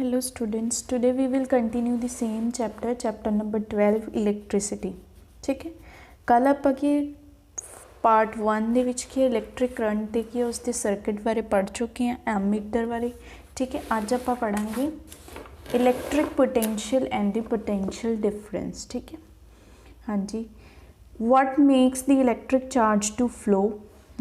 Hello students, today we will continue the same chapter number 12 electricity. ठीक है, कल ਆਪਾਂ की पार्ट 1 ਦੇ ਵਿੱਚ ਕੀ इलैक्ट्रिक करंट ਤੇ ਕੀ ਉਸ ਦੇ ਸਰਕਟ ਬਾਰੇ ਪੜ੍ਹ ਚੁੱਕੇ ਹਾਂ, ਐਮੀਟਰ ਬਾਰੇ। ठीक है, ਅੱਜ ਆਪਾਂ ਪੜਾਂਗੇ electric potential and the potential difference. ठीक है, हाँ जी। what makes the electric charge to flow?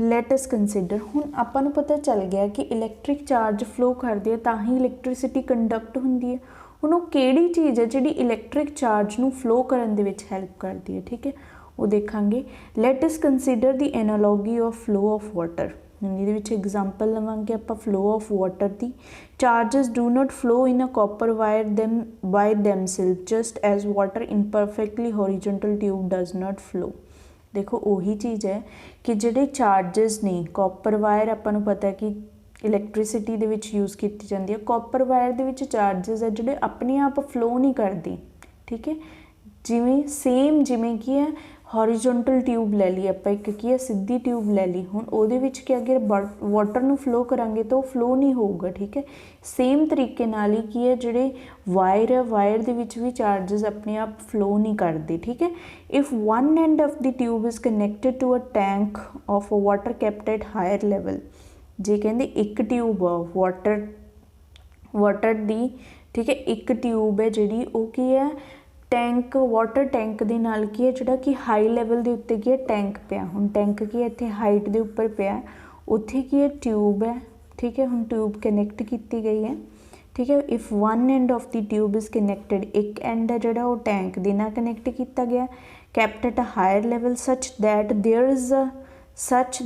Let us consider. ਹੁਣ ਆਪਾਂ ਨੂੰ ਪਤਾ ਚੱਲ ਗਿਆ ਕਿ ਇਲੈਕਟ੍ਰਿਕ ਚਾਰਜ ਫਲੋ ਕਰਦੇ ਆ ਤਾਂ ਹੀ ਇਲੈਕਟ੍ਰਿਸਿਟੀ ਕੰਡਕਟ ਹੁੰਦੀ ਹੈ। ਹੁਣ ਉਹ ਕਿਹੜੀ ਚੀਜ਼ ਹੈ ਜਿਹੜੀ ਇਲੈਕਟ੍ਰਿਕ ਚਾਰਜ ਨੂੰ ਫਲੋ ਕਰਨ ਦੇ ਵਿੱਚ ਹੈਲਪ ਕਰਦੀ ਹੈ। ਠੀਕ ਹੈ, ਉਹ ਦੇਖਾਂਗੇ। Let us consider the analogy of flow of water. ਇਹਦੇ ਵਿੱਚ ਐਗਜ਼ਾਮਪਲ ਲਵਾਂਗੇ ਆਪਾਂ ਫਲੋ ਆਫ ਵਾਟਰ ਦੀ। Charges do not flow in a copper wire them by themself just as water in perfectly horizontal tube does not flow. देखो ਉਹੀ ਚੀਜ਼ ਹੈ ਕਿ ਜਿਹੜੇ ਚਾਰਜਸ ਨੇ ਕਾਪਰ ਵਾਇਰ ਆਪਾਂ ਨੂੰ ਪਤਾ ਕਿ ਇਲੈਕਟ੍ਰਿਸਿਟੀ ਦੇ ਵਿੱਚ ਯੂਜ਼ ਕੀਤੀ ਜਾਂਦੀ ਹੈ। ਕਾਪਰ ਵਾਇਰ ਦੇ ਵਿੱਚ ਚਾਰਜਸ ਹੈ ਜਿਹੜੇ ਆਪਣੇ ਆਪ ਫਲੋ ਨਹੀਂ ਕਰਦੇ। ਠੀਕ ਹੈ, ਜਿਵੇਂ ਕੀ ਹੈ ਹੌਰੀਜ਼ੋਨਟਲ ਟਿਊਬ ਲੈ ਲਈ ਆਪਾਂ, ਇੱਕ ਕੀ ਹੈ ਸਿੱਧੀ ਟਿਊਬ ਲੈ ਲਈ। ਹੁਣ ਉਹਦੇ ਵਿੱਚ ਕਿ ਅਗਰ ਵਾਟਰ ਨੂੰ ਫਲੋ ਕਰਾਂਗੇ ਤਾਂ ਉਹ ਫਲੋ ਨਹੀਂ ਹੋਊਗਾ। ਠੀਕ ਹੈ, ਸੇਮ ਤਰੀਕੇ ਨਾਲ ਹੀ ਕੀ ਹੈ ਜਿਹੜੇ ਵਾਇਰ ਹੈ, ਵਾਇਰ ਦੇ ਵਿੱਚ ਵੀ ਚਾਰਜਸ ਆਪਣੇ ਆਪ ਫਲੋ ਨਹੀਂ ਕਰਦੇ। ਠੀਕ ਹੈ, if one end of the tube is connected to a tank of water kept at higher level. ਜੇ ਕਹਿੰਦੇ ਇੱਕ ਟਿਊਬ ਵਾਟਰ ਦੀ, ਠੀਕ ਹੈ, ਇੱਕ ਟਿਊਬ ਹੈ ਜਿਹੜੀ ਉਹ ਕੀ ਹੈ ਟੈਂਕ, ਵਾਟਰ ਟੈਂਕ ਦੇ ਨਾਲ ਕੀ ਹੈ ਜਿਹੜਾ ਕਿ ਹਾਈ ਲੈਵਲ ਦੇ ਉੱਤੇ ਕੀ ਹੈ ਟੈਂਕ ਪਿਆ। ਹੁਣ ਟੈਂਕ ਕੀ ਹੈ ਇੱਥੇ ਹਾਈਟ ਦੇ ਉੱਪਰ ਪਿਆ, ਉੱਥੇ ਕੀ ਹੈ ਟਿਊਬ ਹੈ। ਠੀਕ ਹੈ, ਹੁਣ ਟਿਊਬ ਕਨੈਕਟ ਕੀਤੀ ਗਈ ਹੈ। ਠੀਕ ਹੈ, if one end of the tube is connected, ਇੱਕ ਐਂਡ ਹੈ ਜਿਹੜਾ ਉਹ ਟੈਂਕ ਦੇ ਨਾਲ ਕਨੈਕਟ ਕੀਤਾ ਗਿਆ, kept at a higher level such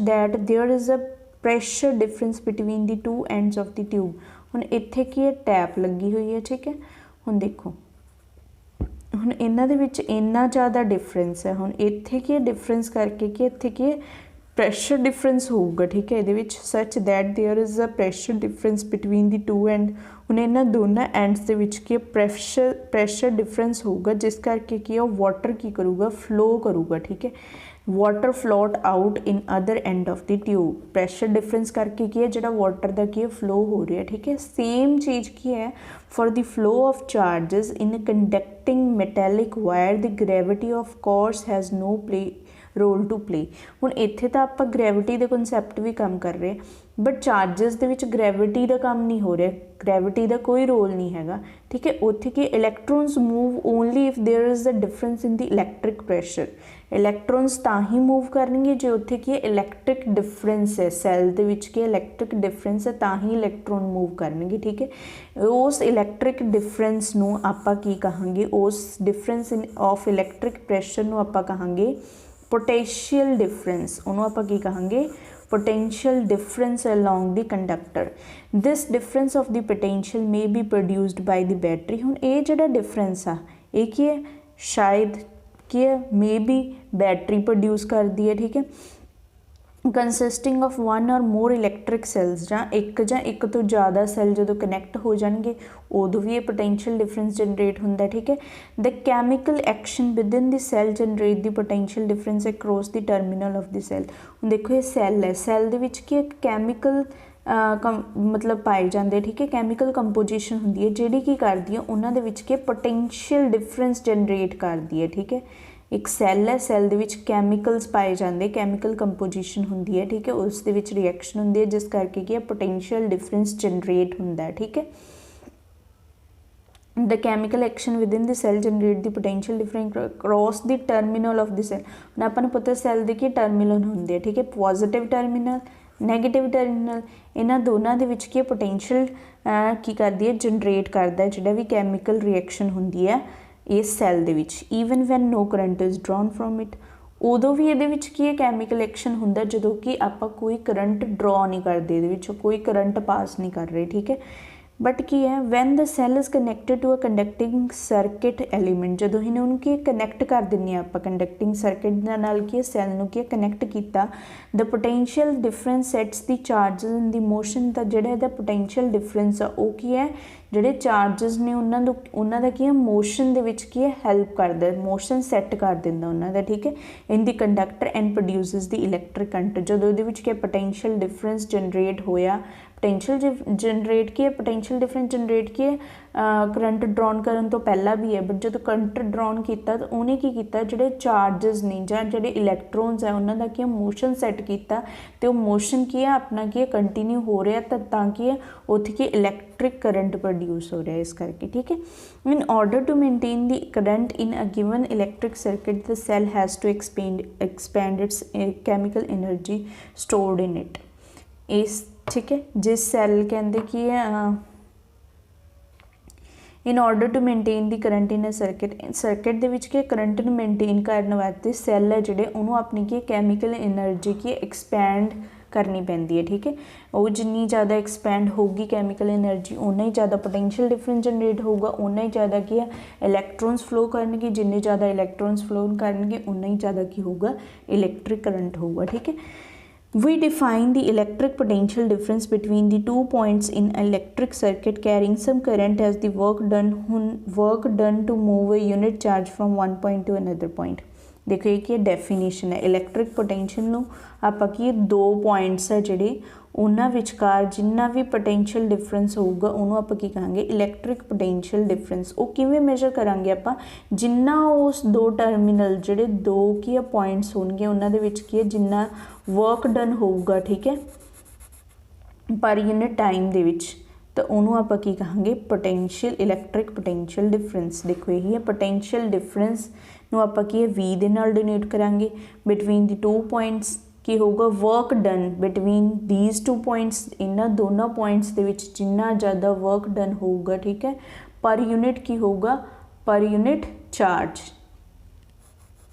that there is a pressure difference between the two ends of the tube। ਹੁਣ ਇੱਥੇ ਕੀ ਹੈ ਟੈਪ ਲੱਗੀ ਹੋਈ ਹੈ। ਠੀਕ ਹੈ, ਹੁਣ ਦੇਖੋ ਹੁਣ ਇਹਨਾਂ ਦੇ ਵਿੱਚ ਇੰਨਾ ਜ਼ਿਆਦਾ ਡਿਫਰੈਂਸ ਹੈ। ਹੁਣ ਇੱਥੇ ਕੀ ਡਿਫਰੈਂਸ ਕਰਕੇ ਕਿ ਇੱਥੇ ਕੀ ਪ੍ਰੈਸ਼ਰ ਡਿਫਰੈਂਸ ਹੋਊਗਾ। ਠੀਕ ਹੈ, ਇਹਦੇ ਵਿੱਚ such that there is a pressure difference between the two end. ਹੁਣ ਇਹਨਾਂ ਦੋਨਾਂ ਐਂਡਸ ਦੇ ਵਿੱਚ ਕੀ ਪ੍ਰੈਸ਼ਰ ਡਿਫਰੈਂਸ ਹੋਊਗਾ, ਜਿਸ ਕਰਕੇ ਕੀ ਉਹ ਵਾਟਰ ਕੀ ਕਰੂਗਾ ਫਲੋ ਕਰੂਗਾ। ਠੀਕ ਹੈ, water float out in other and of the tube. Pressure difference ਕਰਕੇ ਕੀ ਹੈ ਜਿਹੜਾ ਵਾਟਰ ਦਾ ਕੀ ਫਲੋ ਹੋ ਰਿਹਾ। ਠੀਕ ਹੈ, ਸੇਮ ਚੀਜ਼ ਕੀ ਹੈ for the flow of charges in a conducting metallic wire the gravity of course has no role to play. ਹੁਣ ਇੱਥੇ ਤਾਂ ਆਪਾਂ ਗ੍ਰੈਵਿਟੀ ਦੇ ਕਨਸੈਪਟ ਵੀ ਕੰਮ ਕਰ ਰਹੇ, ਬਟ ਚਾਰਜਸ ਦੇ ਵਿੱਚ ਗ੍ਰੈਵਿਟੀ ਦਾ ਕੰਮ ਨਹੀਂ ਹੋ ਰਿਹਾ, ਗ੍ਰੈਵਿਟੀ ਦਾ ਕੋਈ ਰੋਲ ਨਹੀਂ ਹੈਗਾ। ਠੀਕ ਹੈ, ਉੱਥੇ ਕੀ electrons move only if there is a difference in the electric pressure. Electrons ਤਾਂ ਹੀ ਮੂਵ ਕਰਨਗੇ ਜੇ ਉੱਥੇ ਕੀ ਇਲੈਕਟ੍ਰਿਕ ਡਿਫਰੈਂਸ ਹੈ, ਸੈੱਲ ਦੇ ਵਿੱਚ ਕੀ ਇਲੈਕਟ੍ਰਿਕ ਡਿਫਰੈਂਸ ਹੈ ਤਾਂ ਹੀ ਇਲੈਕਟ੍ਰੋਨ ਮੂਵ ਕਰਨਗੇ। ਠੀਕ ਹੈ, ਉਸ ਇਲੈਕਟ੍ਰਿਕ ਡਿਫਰੈਂਸ ਨੂੰ ਆਪਾਂ ਕੀ ਕਹਾਂਗੇ, ਉਸ ਡਿਫਰੈਂਸ ਆਫ ਇਲੈਕਟ੍ਰਿਕ ਪ੍ਰੈਸ਼ਰ ਨੂੰ ਆਪਾਂ ਕਹਾਂਗੇ potential difference। ਉਹਨੂੰ ਆਪਾਂ ਕੀ ਕਹਾਂਗੇ potential difference along the conductor। this difference of the potential may be produced by the battery। ਹੁਣ ਇਹ ਜਿਹੜਾ ਡਿਫਰੈਂਸ ਆ ਇਹ ਕੀ ਹੈ ਸ਼ਾਇਦ ਕੀ ਹੈ may be ਬੈਟਰੀ ਪ੍ਰੋਡਿਊਸ ਕਰਦੀ ਹੈ। ਠੀਕ ਹੈ, ਕੰਸਿਸਟਿੰਗ ਆਫ ਵਨ ਔਰ ਮੋਰ ਇਲੈਕਟ੍ਰਿਕ ਸੈੱਲਸ, ਜਾਂ ਇੱਕ ਤੋਂ ਜ਼ਿਆਦਾ ਸੈੱਲ ਜਦੋਂ ਕਨੈਕਟ ਹੋ ਜਾਣਗੇ ਉਦੋਂ ਵੀ ਇਹ ਪੋਟੈਂਸ਼ੀਅਲ ਡਿਫਰੈਂਸ ਜਨਰੇਟ ਹੁੰਦਾ। ਠੀਕ ਹੈ, ਦ chemical action within the cell generate the potential difference ਅਕਰੋਸ the terminal of the cell. ਹੁਣ ਦੇਖੋ ਇਹ ਸੈੱਲ ਹੈ, ਸੈੱਲ ਦੇ ਵਿੱਚ ਕੀ ਇੱਕ ਕੈਮੀਕਲ ਮਤਲਬ ਪਾਏ ਜਾਂਦੇ। ਠੀਕ ਹੈ, ਕੈਮੀਕਲ ਕੰਪੋਜੀਸ਼ਨ ਹੁੰਦੀ ਹੈ ਜਿਹੜੀ ਕੀ ਕਰਦੀ ਹੈ ਉਹਨਾਂ ਦੇ ਵਿੱਚ ਕੀ ਪੋਟੈਂਸ਼ੀਅਲ ਡਿਫਰੈਂਸ ਜਨਰੇਟ ਕਰਦੀ ਹੈ। ਠੀਕ ਹੈ, ਇੱਕ ਸੈੱਲ ਹੈ, ਸੈੱਲ ਦੇ ਵਿੱਚ ਕੈਮੀਕਲਸ ਪਾਏ ਜਾਂਦੇ, ਕੈਮੀਕਲ ਕੰਪੋਜੀਸ਼ਨ ਹੁੰਦੀ ਹੈ। ਠੀਕ ਹੈ, ਉਸ ਦੇ ਵਿੱਚ ਰਿਐਕਸ਼ਨ ਹੁੰਦੀ ਹੈ ਜਿਸ ਕਰਕੇ ਕੀ ਹੈ ਪੋਟੈਂਸ਼ੀਅਲ ਡਿਫਰੈਂਸ ਜਨਰੇਟ ਹੁੰਦਾ ਹੈ। ਠੀਕ ਹੈ, the chemical action within the cell generate the potential difference across the terminal of the cell। ਹੁਣ ਆਪਾਂ ਨੂੰ ਪਤਾ ਸੈੱਲ ਦੇ ਕੀ ਟਰਮੀਨਲ ਹੁੰਦੇ ਆ। ਠੀਕ ਹੈ, ਪੋਜ਼ਿਟਿਵ ਟਰਮੀਨਲ, ਨੈਗੇਟਿਵ ਟਰਮੀਨਲ, ਇਹਨਾਂ ਦੋਨਾਂ ਦੇ ਵਿੱਚ ਕੀ ਪੋਟੈਂਸ਼ੀਅਲ ਕੀ ਕਰਦੀ ਹੈ ਜਨਰੇਟ ਕਰਦਾ ਜਿਹੜਾ ਵੀ ਕੈਮੀਕਲ ਰਿਐਕਸ਼ਨ ਹੁੰਦੀ ਹੈ ਇਸ ਸੈੱਲ ਦੇ ਵਿੱਚ। Even when no current is drawn from it, ਉਦੋਂ ਵੀ ਇਹਦੇ ਵਿੱਚ ਕੀ ਹੈ ਕੈਮੀਕਲ ਐਕਸ਼ਨ ਹੁੰਦਾ ਜਦੋਂ ਕਿ ਆਪਾਂ ਕੋਈ ਕਰੰਟ ਡਰਾ ਨਹੀਂ ਕਰਦੇ, ਇਹਦੇ ਵਿੱਚੋਂ ਕੋਈ ਕਰੰਟ ਪਾਸ ਨਹੀਂ ਕਰ ਰਹੇ। ਠੀਕ ਹੈ, ਬਟ ਕੀ ਹੈ when the cell is connected to a conducting circuit element, ਜਦੋਂ ਇਹਨੇ ਉਹਨੂੰ ਕੀ ਕਨੈਕਟ ਕਰ ਦਿੰਦੇ ਹਾਂ ਆਪਾਂ ਕੰਡਕਟਿੰਗ ਸਰਕਿਟ ਦੇ ਨਾਲ ਕੀ ਸੈੱਲ ਨੂੰ ਕੀ ਕਨੈਕਟ ਕੀਤਾ, ਦ ਪੋਟੈਂਸ਼ੀਅਲ ਡਿਫਰੈਂਸ ਸੈਟਸ ਦੀ ਚਾਰਜਸ ਇਨ ਦੀ ਮੋਸ਼ਨ। ਤਾਂ ਜਿਹੜਾ ਇਹਦਾ ਪੋਟੈਂਸ਼ੀਅਲ ਡਿਫਰੈਂਸ ਆ ਉਹ ਕੀ ਹੈ ਜਿਹੜੇ ਚਾਰਜਸ ਨੇ ਉਹਨਾਂ ਦਾ ਕੀ ਹੈ ਮੋਸ਼ਨ ਦੇ ਵਿੱਚ ਕੀ ਹੈ ਹੈਲਪ ਕਰਦਾ, ਮੋਸ਼ਨ ਸੈੱਟ ਕਰ ਦਿੰਦਾ ਉਹਨਾਂ ਦਾ। ਠੀਕ ਹੈ, ਇਨ ਦੀ conductor and ਪ੍ਰੋਡਿਊਸਿਸ the electric current. ਜਦੋਂ ਇਹਦੇ ਵਿੱਚ ਕੀ ਪੋਟੈਂਸ਼ੀਅਲ ਡਿਫਰੈਂਸ ਜਨਰੇਟ ਹੋਇਆ पोटेंशियल जनरेट की है, पोटेंशियल डिफरेंस जनरेट की है करंट ड्रॉन करन तो पहला भी है, बट जो करंट ड्रॉन किया तो उन्हें की किया जिहड़े चार्जिज ने जां जिहड़े इलैक्ट्रॉन्स है उन्होंने की मोशन सैट किया तो मोशन की है अपना की कंटिन्यू हो रहा तां की है उत्थे की इलैक्ट्रिक करंट प्रोड्यूस हो रहा है इस करके। ठीक है, in order to maintain the current in a given electric circuit the cell has to expand its chemical energy stored in it. इस ठीक है, जिस सैल कहते कि in order to maintain the current in a circuit दे विच current नूं maintain करने वास्ते सैल है जिहड़े उन्होंने अपनी की कैमिकल एनर्जी की एक्सपैंड करनी पैंदी है। ठीक है, वो जिन्नी ज़्यादा एक्सपैंड होगी कैमिकल एनर्जी उन्ना ही ज़्यादा पोटेंशियल डिफरेंस जनरेट होगा, उन्ना ही ज़्यादा की है इलैक्ट्रॉन्स फ्लो करनगे, जिन्ने ज़्यादा इलैक्ट्रॉन्स फ्लो करनगे उन्ना ही ज़्यादा की होगा इलैक्ट्रिक करंट होगा। ठीक है, we define the electric potential difference between the 2 points in an electric circuit carrying some current as the work done to move a unit charge from one point to another point। देखो ये की definition है electric potential नूं आपां की दो points है जिहड़े उन्हां विचकार जिन्ना भी पोटेंशियल डिफरेंस होगा उन्होंने आपां की कहांगे इलैक्ट्रिक पोटेंशियल डिफरेंस। वो किवें मेजर करांगे आपां जिन्ना उस दो टर्मिनल जिहड़े दो की पॉइंट्स होणगे उन्हां दे विच की है जिन्ना वर्क डन होगा। ठीक है, पर यूनिट टाइम दे विच तो उन्होंने आपां की कहांगे पोटेंशियल इलैक्ट्रिक पोटेंशियल डिफरेंस। देखो यही है पोटेंशियल डिफरेंस नूं आपां की वी दे नाल डिनोट करांगे बिटवीन द 2 पॉइंट्स की होगा work done between these 2 points इन्हां दोनों पॉइंट्स दे विच जिन्ना ज़्यादा वर्क डन होगा। ठीक है, पर यूनिट की होगा पर यूनिट चार्ज।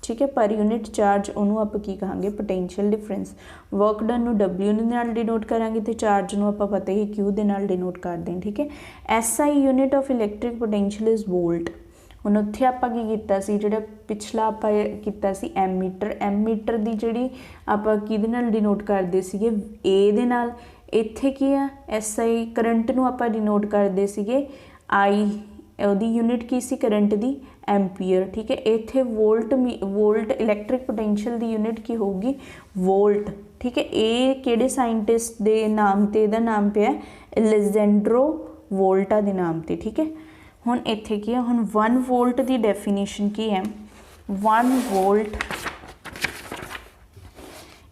ठीक है, पर यूनिट चार्ज उन्होंने आप की कहांगे पोटेंशियल डिफरेंस। वर्क डन नूं W दे नाल डिनोट करांगे तो चार्ज नूं आपां पता ही Q दे नाल डिनोट करते हैं। ठीक है, SI unit of electric potential is volt. हुण उत्थे आपां की कीता सी जिहड़ा पिछला आपां कीता सी एमीटर दी जिहड़ी आपां किहदे नाल डिनोट करदे सीगे A दे नाल, इत्थे की है SI करंट नूं आपां डिनोट करदे सीगे I ਉਹਦੀ यूनिट की सी करंट दी एम्पीयर। ठीक है, इत्थे वोल्ट इलैक्ट्रिक पोटेंशियल दी यूनिट की होगी वोल्ट। ठीक है, ये किहड़े साइंटिस्ट दे नाम ते इहदा नाम पिया एलेजेंड्रो वोल्टा दे नाम ते। ठीक है, हुण इत्थे की है हुण 1 वोल्ट दी डेफिनेशन की है 1 volt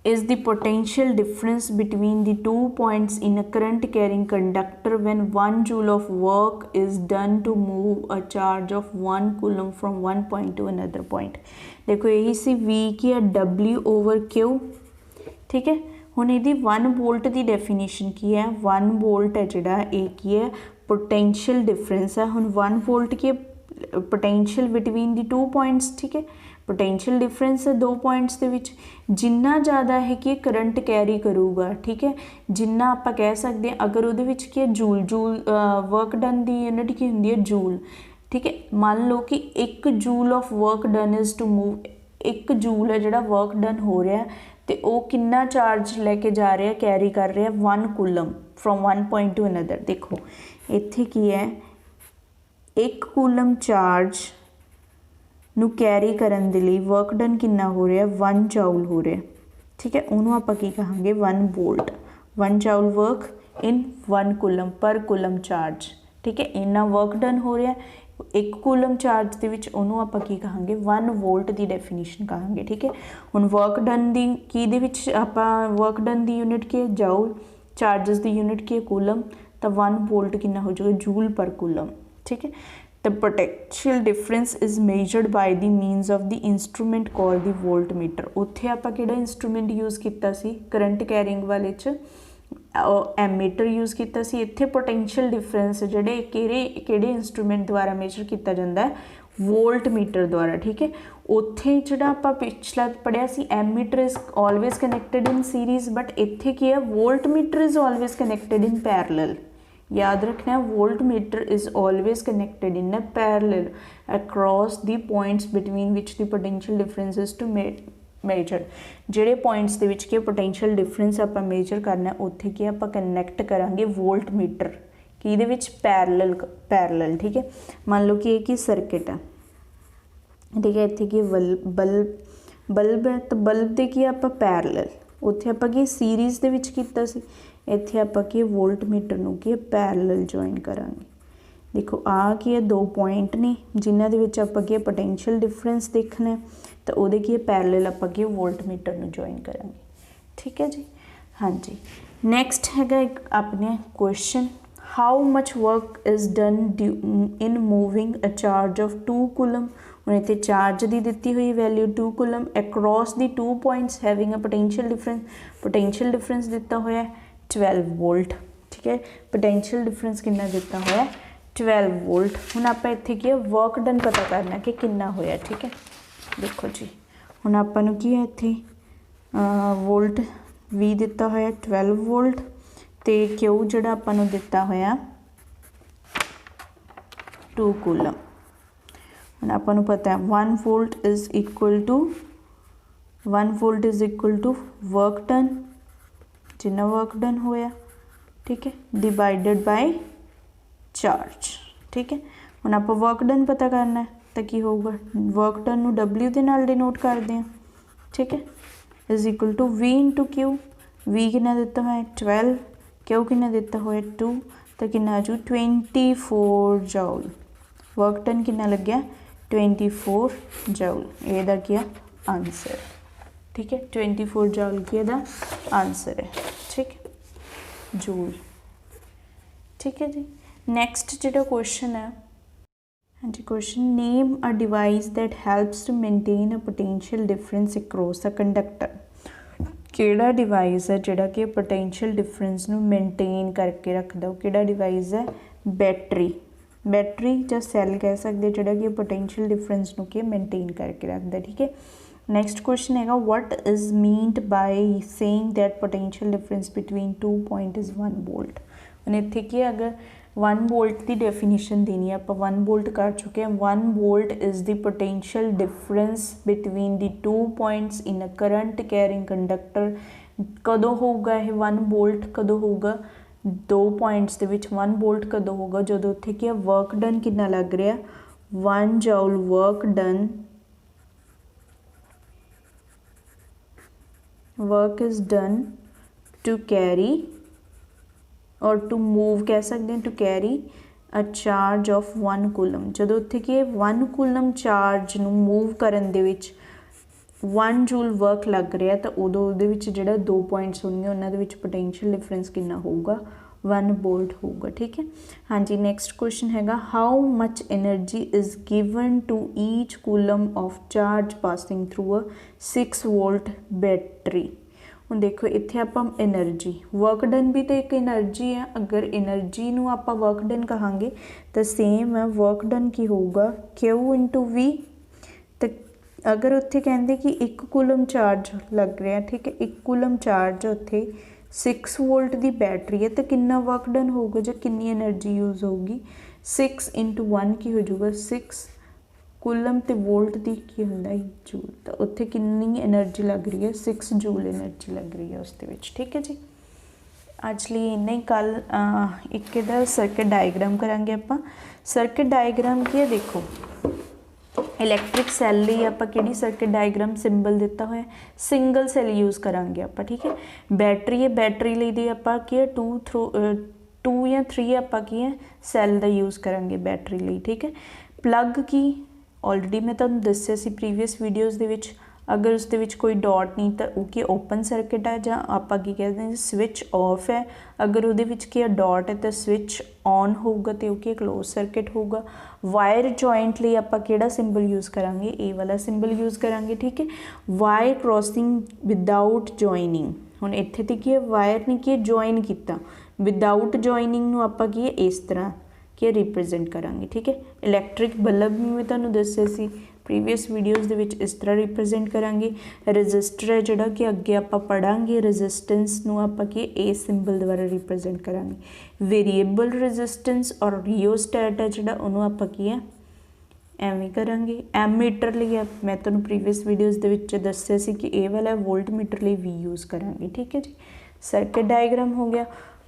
is the potential difference between the 2 points in a current carrying conductor when 1 joule of work is done to move a charge of 1 coulomb from one point to another point। देखो यही सी V की है W over Q। ठीक है, हुण इहदी 1 volt की definition की है 1 वोल्ट है जिहड़ा ये की है पोटेंशियल डिफरेंस है। हुण 1 वोल्ट की पोटेंशियल बिटवीन दी 2 पॉइंट्स। ठीक है, पोटेंशियल डिफरेंस है 2 पॉइंट्स के विच जिन्ना ज़्यादा है कि करंट कैरी करूगा। ठीक है, जिन्ना आप कह सकते हैं अगर वो की जूल वर्क डन की यूनिट की होंगी है जूल। ठीक है, मान लो कि 1 joule of work done is to move 1 joule है जोड़ा वर्क डन हो रहा है तो वो कितना चार्ज लैके जा रहा है कैरी कर रहा है 1 coulomb from one point two another. देखो इत्थे की है 1 कूलम चार्ज नू कैरी करन दे लई वर्क डन कितना हो रहा है 1 जूल हो रहा है। ठीक है, उन्होंने आप की कहांगे 1 volt 1 joule work in 1 coulomb per coulomb charge. ठीक है, इन्ना वर्क डन हो रहा है 1 कूलम चार्ज के विच उन्होंने आप की कहांगे 1 वोल्ट की डेफिनेशन कहांगे। ठीक है, हुण वर्क डन दी की दे विच आपां वर्क डन की यूनिट की जूल, चार्जिस की यूनिट की कूलम, तो 1 वोल्ट कितना हो जाएगा जूल पर कूलम। ठीक है, the potential difference is measured by the means of the instrument called the voltmeter। उत्थे आपां किहड़ा इंस्ट्रूमेंट यूज़ किया सी करंट कैरिंग वाले च एमीटर यूज़ किया सी। इत्थे पोटेंशियल डिफरेंस जिहड़े किहड़े इंस्ट्रूमेंट द्वारा मेजर किया जाता है वोल्टमीटर द्वारा। ठीक है, उत्थे जिहड़ा आपां पिछला पढ़िया सी ammeter is always connected in series, but इत्थे की है voltmeter is always connected in parallel. याद रखना है voltmeter is always connected in a parallel across the points between which the potential difference is to measure. जिहड़े points दे विच के पोटेंशियल डिफरेंस आपां मेजर करना उत्थे की आपां कनैक्ट करांगे वोल्टमीटर कि इहदे विच पैरेलल। ठीक है, मान लो कि एक ही सर्किट है। ठीक है, इत्थे की बल्ब है तो बल्ब दे की आपां पैरेलल उत्थे आपां की सीरीज़ दे विच कीता सी। इत्थे आपां की वोल्ट मीटर नूं की पैरलल जॉइन करांगे। देखो आ की है 2 पॉइंट ने जिन्हां दे विच आपां की पोटेंशियल डिफरेंस देखना है, तो उहदे की पैरलल आपां की वोल्ट मीटर नूं जॉइन करांगे। ठीक है जी, हाँ जी। नैक्सट हैगा एक अपने question, how much work is done in moving a charge of 2 coulomb. ਹੁਣ ਇੱਥੇ ਚਾਰਜ ਦੀ ਦਿੱਤੀ ਹੋਈ value 2 coulomb across the 2 points having a potential difference ਦਿੱਤਾ ਹੋਇਆ 12 ਵੋਲਟ। ਠੀਕ ਹੈ, ਪੋਟੈਂਸ਼ੀਅਲ ਡਿਫਰੈਂਸ ਕਿੰਨਾ ਦਿੱਤਾ ਹੋਇਆ 12 ਵੋਲਟ। ਹੁਣ ਆਪਾਂ ਇੱਥੇ ਕੀ ਹੈ ਵਰਕ ਡਨ ਪਤਾ ਕਰਨਾ ਕਿ ਕਿੰਨਾ ਹੋਇਆ। ਠੀਕ ਹੈ, ਦੇਖੋ ਜੀ ਹੁਣ ਆਪਾਂ ਨੂੰ ਕੀ ਹੈ ਇੱਥੇ ਵੋਲਟ ਵੀ ਦਿੱਤਾ ਹੋਇਆ 12 ਵੋਲਟ ਤੇ ਕਿਊ ਜਿਹੜਾ ਆਪਾਂ ਨੂੰ ਦਿੱਤਾ ਹੋਇਆ 2 ਕੂਲਮ। ਹੁਣ ਆਪਾਂ ਨੂੰ ਪਤਾ ਹੈ 1 volt is equal to work done, जिन्ना वर्क डन होया। ठीक है, डिवाइडेड बाय चार्ज। ठीक है, ਹੁਣ ਆਪਾਂ वर्क डन पता करना है तो की होगा वर्क डन ਨੂੰ W ਦੇ ਨਾਲ डिनोट करते हैं। ठीक है, is equal to V into Q। V कितना दिता हुआ है 12, Q कितना दिता हुआ है 2, तो कितना आ जाऊ 24 जूल। वर्क डन कितना लग गया 24 जूल। ਇਹਦਾ ਕੀ ਆ आंसर। ठीक है, 24 जूल की ਇਹਦਾ आंसर है। ठीक है, जूल। ठीक है जी, नैक्सट जो क्वेश्चन है, हाँ जी question, name a device that helps to maintain a potential difference across a conductor. किहड़ा डिवाइस है जिहड़ा कि पोटेंशियल डिफरेंस नूं मेनटेन करके रखदा, किहड़ा डिवाइस है बैटरी ਜਾਂ ਸੈੱਲ ਕਹਿ ਸਕਦੇ ਜਿਹੜਾ ਕਿ पोटेंशियल डिफरेंस ਨੂੰ ਕਿ मेनटेन करके रखता। ठीक है, नैक्सट क्वेश्चन है what is meant by saying that potential difference between 2 point is 1 volt. ਹੁਣ ਇੱਥੇ ਕੀ अगर 1 वोल्ट की डेफिनेशन देनी है, आप 1 वोल्ट कर चुके हैं। 1 volt is the potential difference between the 2 points in a current carrying conductor. कदों होगा यह 1 वोल्ट, कदों होगा 2 पॉइंट्स ਦੇ ਵਿੱਚ 1 वोल्ट कदों होगा ਜਦੋਂ ਉੱਥੇ ਕੀ वर्क डन कितना लग रहा 1 joule work is done to carry और टू मूव कह सकते हैं to carry a charge of 1 coulomb. जो उत्थे कि 1 कूलम चार्ज नूं मूव करन दे विच 1 जूल वर्क लग रहा तो उदों उहदे विच जिहड़ा 2 पॉइंट्स होंगे उन्हां दे विच पोटेंशियल डिफरेंस कितना होगा 1 वोल्ट होगा। ठीक है, हाँ जी। नैक्सट क्वेश्चन हैगा how much energy is given to each coulomb of charge passing through a 6 volt battery. ਹੁਣ ਦੇਖੋ ਇੱਥੇ ਆਪਾਂ એનર્ਜੀ वर्क डन भी तो एक एनर्जी है। अगर एनर्जी ਨੂੰ ਆਪਾਂ वर्क डन ਕਹਾਂਗੇ ਤਾਂ सेम है वर्क डन की होगा Q इंटू V। तो अगर उत्थे कहते कि 1 कूलम चार्ज लग रहा, ठीक है, 1 कूलम चार्ज उत्थे 6 वोल्ट की बैटरी है तो कितना वर्क डन होगा जो कितनी एनर्जी यूज़ होगी 6 इंटू 1 की हो जाऊगा 6 कूलम तो वोल्ट की की होंदा जूल। तो उत्थे कितनी एनर्जी लग रही है 6 जूल एनर्जी लग रही है उसके विच। ठीक है जी, अज लिए इन्ना ही। कल एक इहदा सर्किट डायग्राम करांगे आपां। सर्किट डायग्राम की है, देखो इलैक्ट्रिक सैल लई आपां किहड़ी सर्किट डायग्राम सिंबल दिता होया सिंगल सैल यूज़ करांगे आपां। ठीक है, बैटरी है, बैटरी लई दी आपां की है 2 या 3 आपां की है सैल दा यूज़ करांगे बैटरी लई। ठीक है, प्लग की ऑलरेडी मैं तुहानूं दस्सिया सी प्रीवियस वीडियोज़ दे विच। अगर उस दे विच कोई डॉट नहीं तो वो की ओपन सर्किट है जां आपां की कहते हैं स्विच ऑफ है। अगर उहदे विच की डॉट है तो स्विच ऑन होगा तो वो क्लोज सर्किट होगा। वायर जॉइंट लई आपां किहड़ा सिंबल यूज़ करांगे ए वाला सिंबल यूज़ करांगे। ठीक है, वायर क्रॉसिंग विदाउट जॉइनिंग। हुण इत्थे ते की वायर ने की जॉइन किया विदाउट जॉइनिंग नूं आपां की इस तरह कि रिप्रजेंट करांगे। ठीक है, इलैक्ट्रिक बल्ब भी मैं तुहानूं दस्सिया सी प्रीवियस वीडियोज़ दे विच इस तरह रिप्रजेंट करांगे। रजिस्टर है जिहड़ा कि अगे आपां पढ़ांगे रजिस्टेंस नूं आपां कि ए सिंबल द्वारा रिप्रजेंट करांगे। वेरीएबल रजिस्टेंस और रियोस्टैट है जिहड़ा उहनूं आपां की है एवें करांगे। एमीटर लई मैं तुहानूं प्रीवियस वीडियोज़ दे विच दस्सिया सी कि ए वाला वोल्ट मीटर लई वी यूज़ करांगे। ठीक है जी, सर्किट डायग्राम हो गया।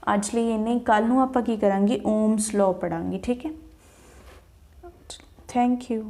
अज लिए इन्ना ही। कल नूं आपां की करांगे ओम्स लॉ पढ़ांगे। ठीक है, थैंक यू।